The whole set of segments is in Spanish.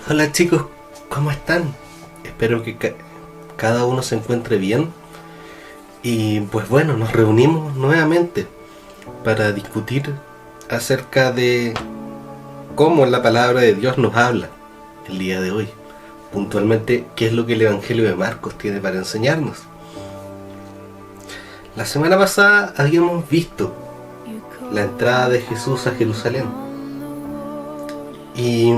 Hola chicos, ¿cómo están? Espero que cada uno se encuentre bien. Y pues bueno, nos reunimos nuevamente para discutir acerca de cómo la palabra de Dios nos habla el día de hoy. Puntualmente, qué es lo que el Evangelio de Marcos tiene para enseñarnos. La semana pasada habíamos visto la entrada de Jesús a Jerusalén. Y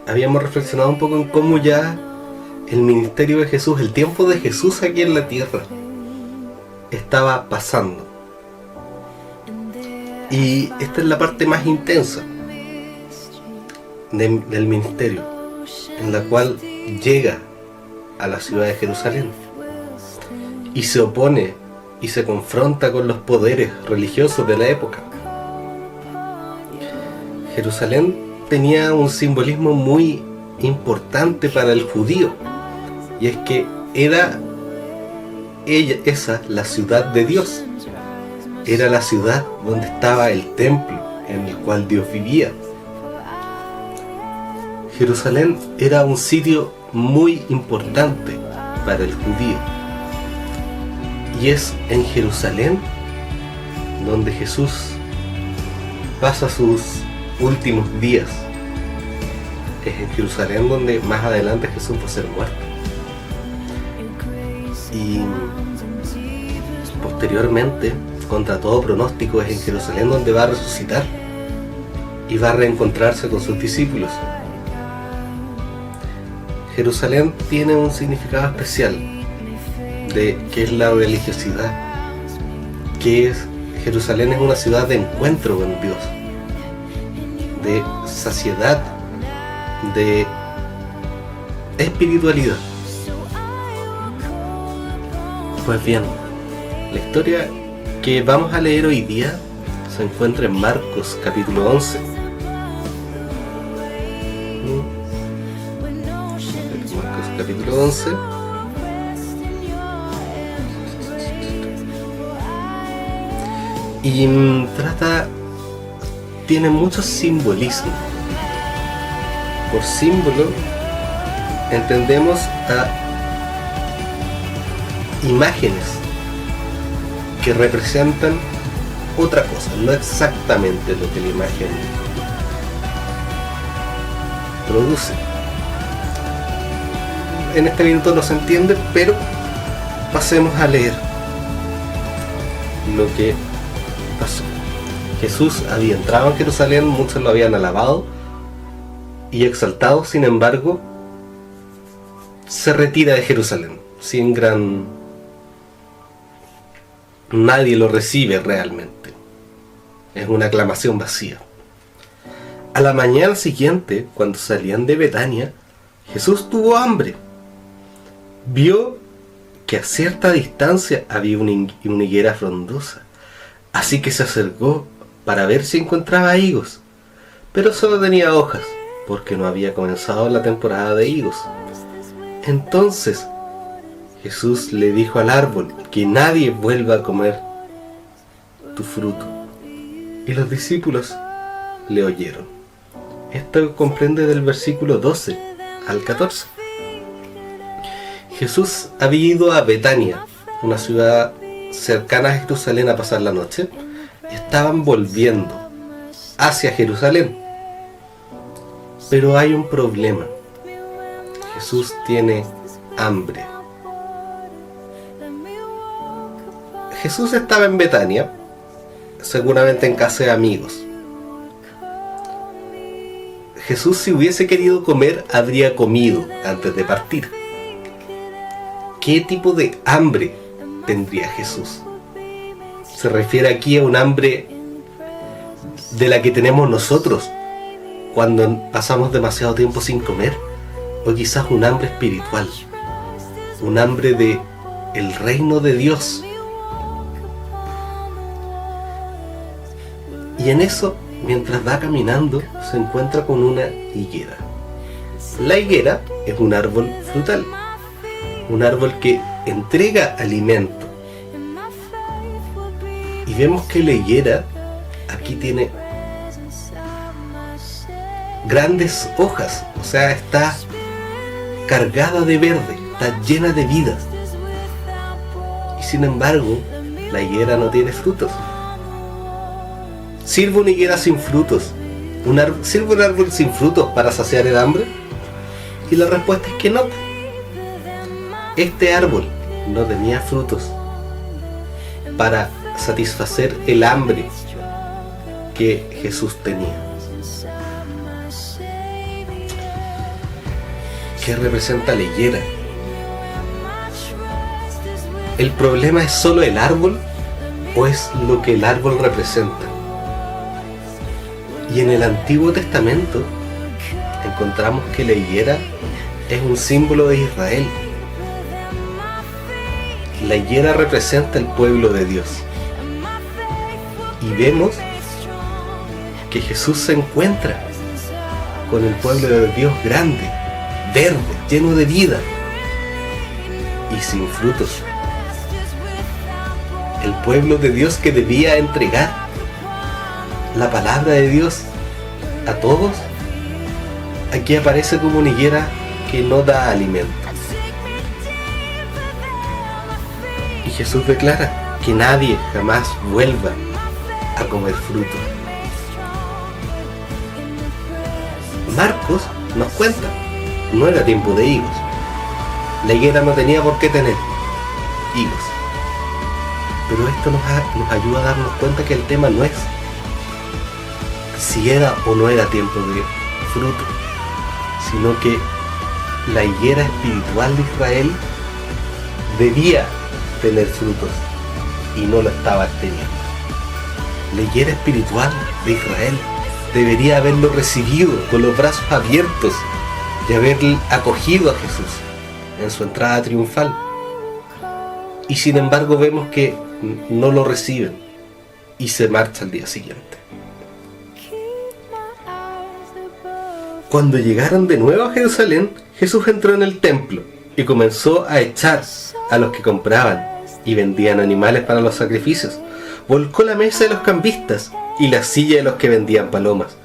habíamos reflexionado un poco en cómo ya el ministerio de Jesús, el tiempo de Jesús aquí en la tierra, estaba pasando. Y esta es la parte más intensa del ministerio, en la cual llega a la ciudad de Jerusalén y se opone y se confronta con los poderes religiosos de la época. Jerusalén tenía un simbolismo muy importante para el judío, y es que era esa la ciudad de Dios, era la ciudad donde estaba el templo en el cual Dios vivía. Jerusalén era un sitio muy importante para el judío, y es en Jerusalén donde Jesús pasa sus últimos días. Es en Jerusalén donde más adelante Jesús va a ser muerto, y posteriormente, contra todo pronóstico, es en Jerusalén donde va a resucitar y va a reencontrarse con sus discípulos. Jerusalén tiene un significado especial de qué es la religiosidad, que es Jerusalén es una ciudad de encuentro con Dios, de saciedad, de espiritualidad. Pues bien, la historia que vamos a leer hoy día se encuentra en Marcos capítulo 11. Marcos capítulo 11. Y tiene mucho simbolismo. Por símbolo entendemos a imágenes que representan otra cosa, no exactamente lo que la imagen produce. En este minuto no se entiende, pero pasemos a leer lo que pasó. Jesús había entrado en Jerusalén, muchos lo habían alabado y exaltado. Sin embargo, se retira de Jerusalén sin nadie lo recibe realmente. Es una aclamación vacía. A la mañana siguiente, cuando salían de Betania, Jesús tuvo hambre. Vio que a cierta distancia había una higuera frondosa, así que se acercó para ver si encontraba higos, pero solo tenía hojas, porque no había comenzado la temporada de higos. Entonces Jesús le dijo al árbol: que nadie vuelva a comer tu fruto. Y los discípulos le oyeron. Esto comprende del versículo 12 al 14. Jesús había ido a Betania, una ciudad cercana a Jerusalén, a pasar la noche. Estaban volviendo hacia Jerusalén. Pero hay un problema. Jesús tiene hambre. Jesús estaba en Betania, seguramente en casa de amigos. Jesús, si hubiese querido comer, habría comido antes de partir. ¿Qué tipo de hambre tendría Jesús? Se refiere aquí a un hambre de la que tenemos nosotros cuando pasamos demasiado tiempo sin comer, o quizás un hambre espiritual, un hambre de el reino de Dios. Y en eso, mientras va caminando, se encuentra con una higuera. La higuera es un árbol frutal, un árbol que entrega alimento. Y vemos que la higuera aquí tiene grandes hojas, o sea, está cargada de verde, está llena de vida. Y sin embargo, la higuera no tiene frutos. ¿Sirve una higuera sin frutos? ¿Sirve un árbol sin frutos para saciar el hambre? Y la respuesta es que no. Este árbol no tenía frutos para satisfacer el hambre que Jesús tenía. ¿Qué representa la higuera? ¿El problema es solo el árbol o es lo que el árbol representa? Y en el Antiguo Testamento encontramos que la higuera es un símbolo de Israel. La higuera representa el pueblo de Dios. Y vemos que Jesús se encuentra con el pueblo de Dios grande, verde, lleno de vida y sin frutos. El pueblo de Dios que debía entregar la palabra de Dios a todos, aquí aparece como una higuera que no da alimento. Y Jesús declara que nadie jamás vuelva a comer fruto. Marcos nos cuenta, no era tiempo de higos. La higuera no tenía por qué tener higos. Pero esto nos ayuda a darnos cuenta que el tema no es si era o no era tiempo de fruto, sino que la higuera espiritual de Israel debía tener frutos y no lo estaba teniendo. La higuera espiritual de Israel debería haberlo recibido con los brazos abiertos y haber acogido a Jesús en su entrada triunfal. Y sin embargo vemos que no lo reciben y se marcha al día siguiente. Cuando llegaron de nuevo a Jerusalén, Jesús entró en el templo y comenzó a echar a los que compraban y vendían animales para los sacrificios. Volcó la mesa de los cambistas y la silla de los que vendían palomas,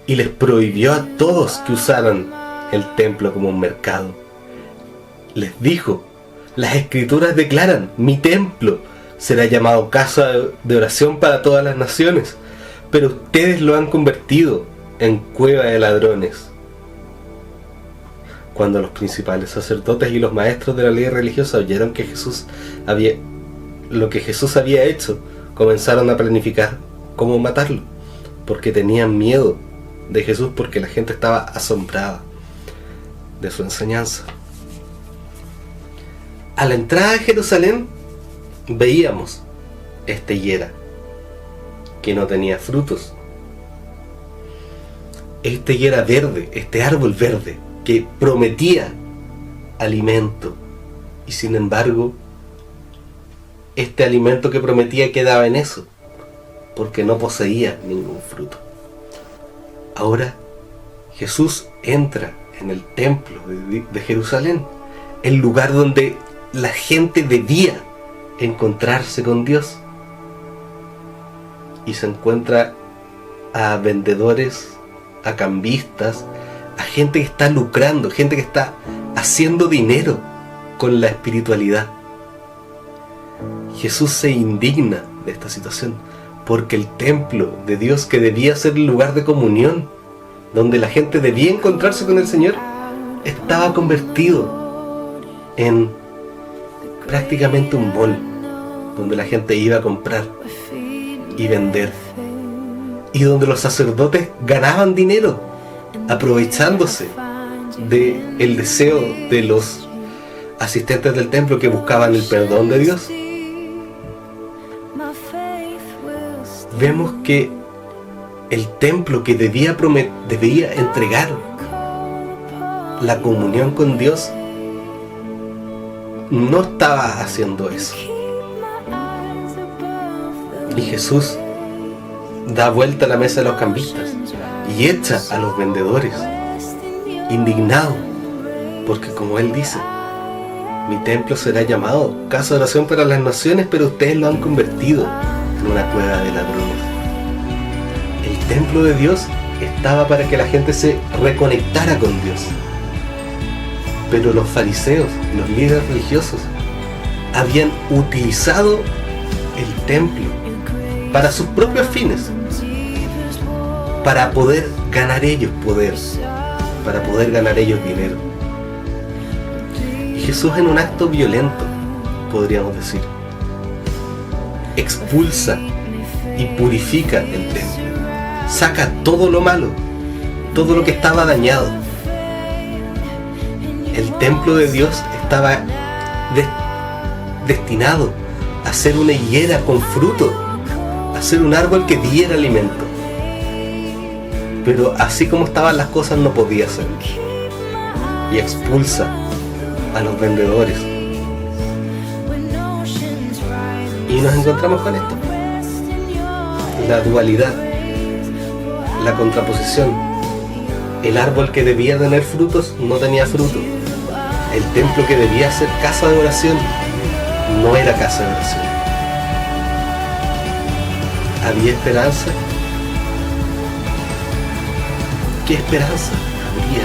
y les prohibió a todos que usaran el templo como un mercado. Les dijo: las escrituras declaran, mi templo será llamado casa de oración para todas las naciones, pero ustedes lo han convertido en cueva de ladrones. Cuando los principales sacerdotes y los maestros de la ley religiosa oyeron que lo que Jesús había hecho, comenzaron a planificar cómo matarlo, porque tenían miedo de Jesús, porque la gente estaba asombrada de su enseñanza. A la entrada de Jerusalén veíamos esta higuera que no tenía frutos. Esta higuera verde, este árbol verde que prometía alimento, y sin embargo este alimento que prometía quedaba en eso, porque no poseía ningún fruto. Ahora Jesús entra en el templo de Jerusalén, el lugar donde la gente debía encontrarse con Dios, y se encuentra a vendedores, a cambistas, a gente que está lucrando, gente que está haciendo dinero con la espiritualidad. Jesús se indigna de esta situación, porque el templo de Dios, que debía ser el lugar de comunión, donde la gente debía encontrarse con el Señor, estaba convertido en prácticamente un mall, donde la gente iba a comprar y vender, y donde los sacerdotes ganaban dinero aprovechándose del deseo de los asistentes del templo que buscaban el perdón de Dios. Vemos que el templo que debía entregar la comunión con Dios no estaba haciendo eso. Y Jesús da vuelta a la mesa de los cambistas y echa a los vendedores, indignado, porque como él dice, mi templo será llamado casa de oración para las naciones, pero ustedes lo han convertido en una cueva de ladrones. El templo de Dios estaba para que la gente se reconectara con Dios. Pero los fariseos, los líderes religiosos, habían utilizado el templo para sus propios fines, para poder ganar ellos poder, para poder ganar ellos dinero. Y Jesús, en un acto violento, podríamos decir, expulsa y purifica el templo, saca todo lo malo, todo lo que estaba dañado. El templo de Dios estaba destinado a ser una higuera con fruto, a ser un árbol que diera alimento. Pero así como estaban las cosas no podía ser. Y expulsa a los vendedores. Y nos encontramos con esto. La dualidad, la contraposición. El árbol que debía tener frutos no tenía fruto. El templo que debía ser casa de oración no era casa de oración. ¿Había esperanza? ¿Qué esperanza habría?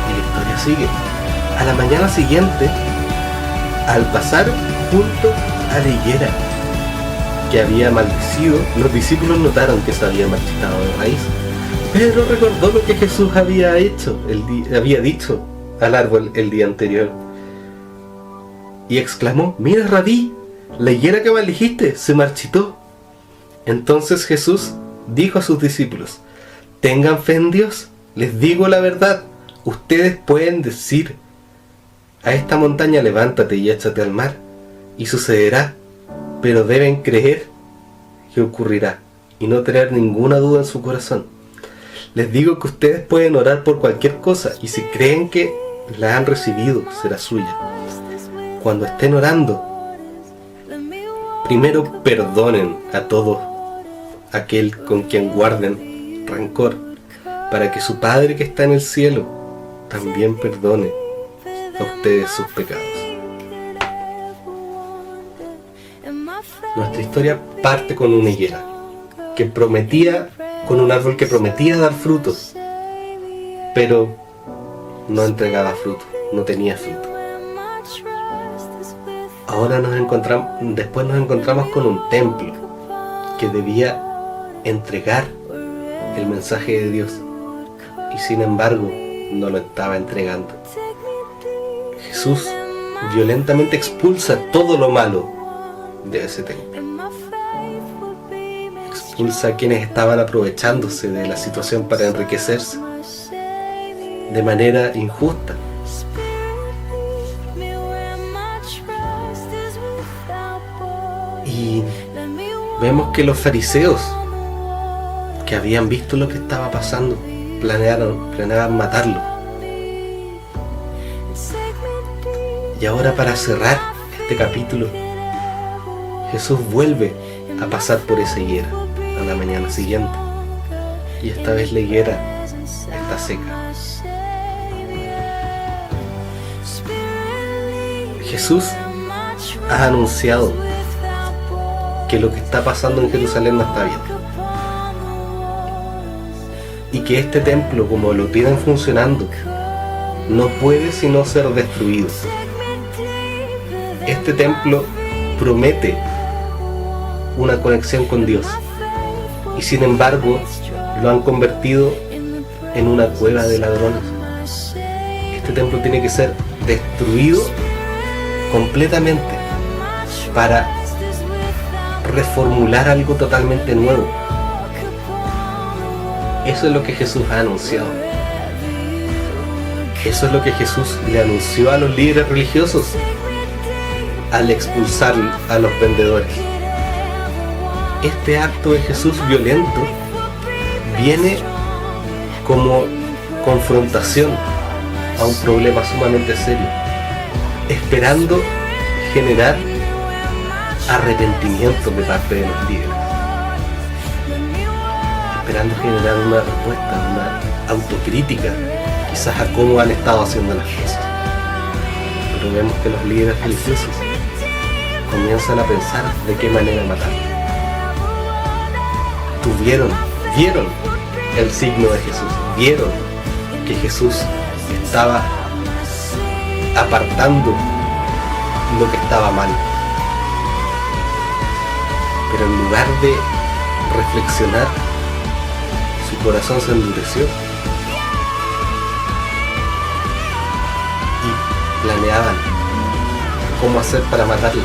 Y la historia sigue. A la mañana siguiente, al pasar junto a la higuera que había maldecido, los discípulos notaron que se había marchitado de raíz. Pedro recordó lo que Jesús había dicho al árbol el día anterior y exclamó: «Mira, Rabí, la higuera que maldijiste se marchitó». Entonces Jesús dijo a sus discípulos: «Tengan fe en Dios, les digo la verdad, ustedes pueden decir a esta montaña: levántate y échate al mar, y sucederá, pero deben creer que ocurrirá y no tener ninguna duda en su corazón. Les digo que ustedes pueden orar por cualquier cosa, y si creen que la han recibido, será suya. Cuando estén orando, primero perdonen a todo aquel con quien guarden rencor, para que su Padre que está en el cielo también perdone a ustedes sus pecados». Nuestra historia parte con una higuera con un árbol que prometía dar frutos, pero no entregaba fruto, no tenía fruto. Ahora después nos encontramos con un templo que debía entregar el mensaje de Dios, y sin embargo no lo estaba entregando. Jesús violentamente expulsa todo lo malo de ese templo. Expulsa a quienes estaban aprovechándose de la situación para enriquecerse de manera injusta. Y vemos que los fariseos, que habían visto lo que estaba pasando, planeaban matarlo. Y ahora, para cerrar este capítulo, Jesús vuelve a pasar por esa higuera a la mañana siguiente, y esta vez la higuera está seca. Jesús ha anunciado que lo que está pasando en Jerusalén no está bien, y que este templo, como lo tienen funcionando, no puede sino ser destruido. Este templo promete una conexión con Dios, y sin embargo lo han convertido en una cueva de ladrones. Este templo tiene que ser destruido completamente para reformular algo totalmente nuevo. Eso es lo que Jesús ha anunciado. Eso es lo que Jesús le anunció a los líderes religiosos al expulsar a los vendedores. Este acto de Jesús violento viene como confrontación a un problema sumamente serio, esperando generar arrepentimiento de parte de los líderes, esperando generar una respuesta, una autocrítica, quizás a cómo han estado haciendo las cosas. Pero vemos que los líderes religiosos comienzan a pensar de qué manera matar. vieron el signo de Jesús, vieron que Jesús estaba apartando lo que estaba mal. Pero en lugar de reflexionar, su corazón se endureció y planeaban cómo hacer para matarlo,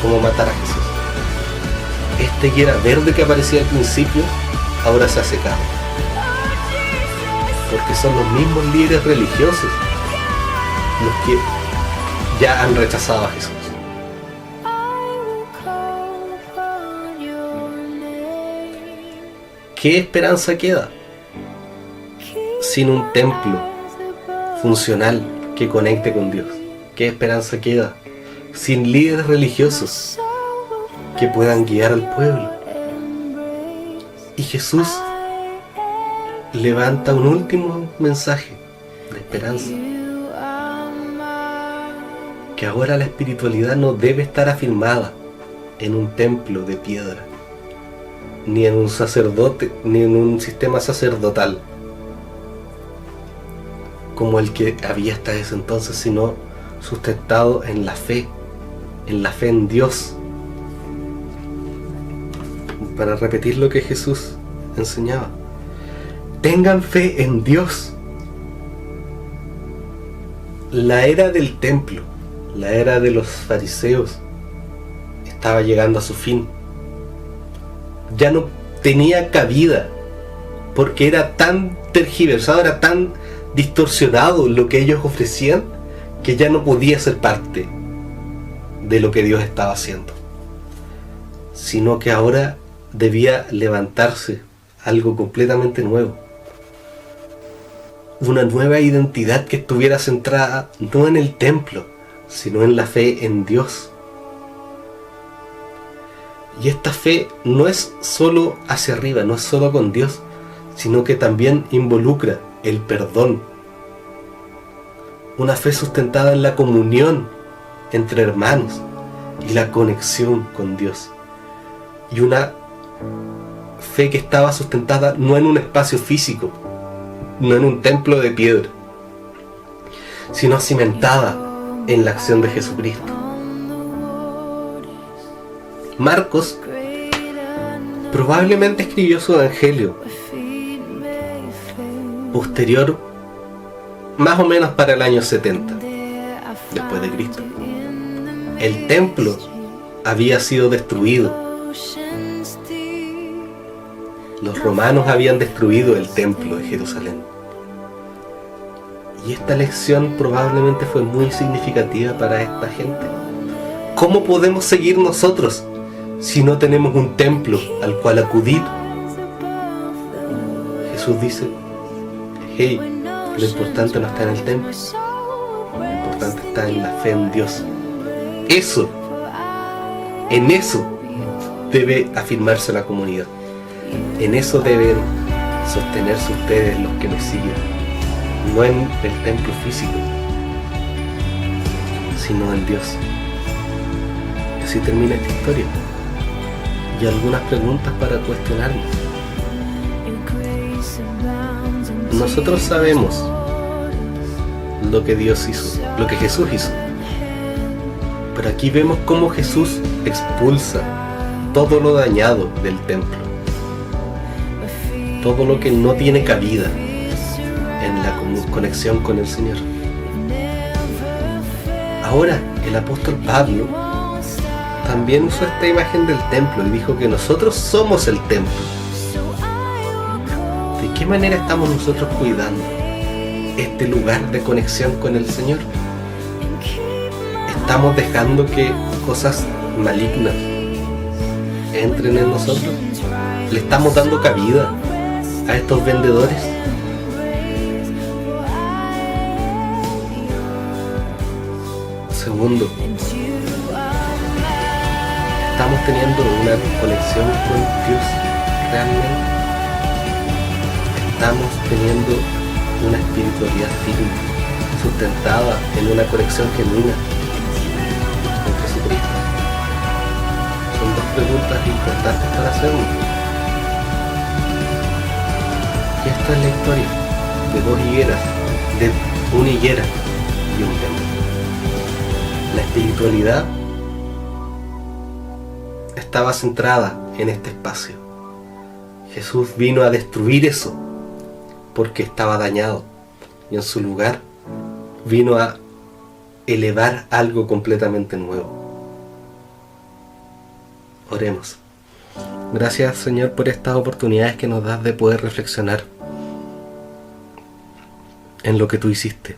cómo matar a Jesús. Este que era verde que aparecía al principio, ahora se ha secado. Porque son los mismos líderes religiosos los que ya han rechazado a Jesús. ¿Qué esperanza queda sin un templo funcional que conecte con Dios? ¿Qué esperanza queda sin líderes religiosos que puedan guiar al pueblo? Y Jesús levanta un último mensaje de esperanza, que ahora la espiritualidad no debe estar afirmada en un templo de piedra, ni en un sacerdote, ni en un sistema sacerdotal como el que había hasta ese entonces, sino sustentado en la fe en Dios. Para repetir lo que Jesús enseñaba: tengan fe en Dios. La era del templo, la era de los fariseos, estaba llegando a su fin. Ya no tenía cabida, porque era tan tergiversado, era tan distorsionado lo que ellos ofrecían, que ya no podía ser parte de lo que Dios estaba haciendo, sino que ahora debía levantarse algo completamente nuevo, una nueva identidad que estuviera centrada no en el templo, sino en la fe en Dios. Y esta fe no es solo hacia arriba, no es solo con Dios, sino que también involucra el perdón. Una fe sustentada en la comunión entre hermanos y la conexión con Dios. Y una fe que estaba sustentada no en un espacio físico, no en un templo de piedra, sino cimentada en la acción de Jesucristo. Marcos probablemente escribió su evangelio posterior, más o menos para el año 70 después de Cristo. El templo había sido destruido. Los romanos habían destruido el templo de Jerusalén. Y esta lección probablemente fue muy significativa para esta gente. ¿Cómo podemos seguir nosotros si no tenemos un templo al cual acudir? Jesús dice: hey, lo importante no está en el templo, lo importante está en la fe en Dios. En eso debe afirmarse la comunidad. En eso deben sostenerse ustedes los que me siguen, no en el templo físico, sino en Dios. Y así termina esta historia. Y algunas preguntas para cuestionarnos. Nosotros sabemos lo que Dios hizo, lo que Jesús hizo. Pero aquí vemos cómo Jesús expulsa todo lo dañado del templo, todo lo que no tiene cabida en la conexión con el Señor. Ahora el apóstol Pablo también usó esta imagen del templo y dijo que nosotros somos el templo. ¿De qué manera estamos nosotros cuidando este lugar de conexión con el Señor? ¿Estamos dejando que cosas malignas entren en nosotros? ¿Le estamos dando cabida a estos vendedores? Segundo, ¿estamos teniendo una conexión con Dios realmente? ¿Estamos teniendo una espiritualidad firme, sustentada en una conexión genuina con Jesucristo? Son dos preguntas importantes para hacernos. esta es la historia de dos higueras, de una higuera y un templo. La espiritualidad estaba centrada en este espacio. Jesús vino a destruir eso porque estaba dañado, y en su lugar vino a elevar algo completamente nuevo. Oremos. Gracias, Señor, por estas oportunidades que nos das de poder reflexionar en lo que tú hiciste.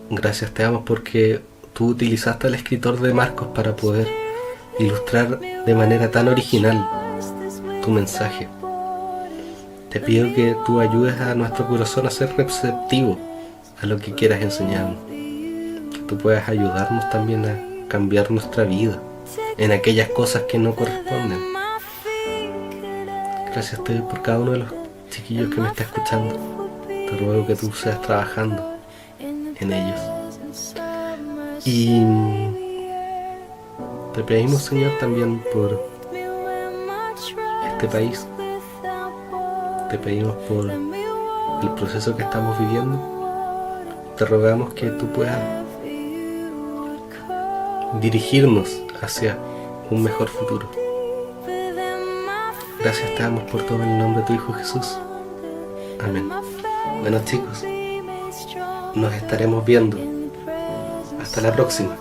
Gracias te damos porque tú utilizaste al escritor de Marcos para poder ilustrar de manera tan original tu mensaje. Te pido que tú ayudes a nuestro corazón a ser receptivo a lo que quieras enseñarnos. Que tú puedas ayudarnos también a cambiar nuestra vida en aquellas cosas que no corresponden. Gracias te doy por cada uno de los chiquillos que me está escuchando. Te ruego que tú seas trabajando en ellos. Y te pedimos, Señor, también por este país. Te pedimos por el proceso que estamos viviendo. Te rogamos que tú puedas dirigirnos hacia un mejor futuro. Gracias te damos por todo en el nombre de tu Hijo Jesús. Amén. Bueno, chicos, nos estaremos viendo. Hasta la próxima.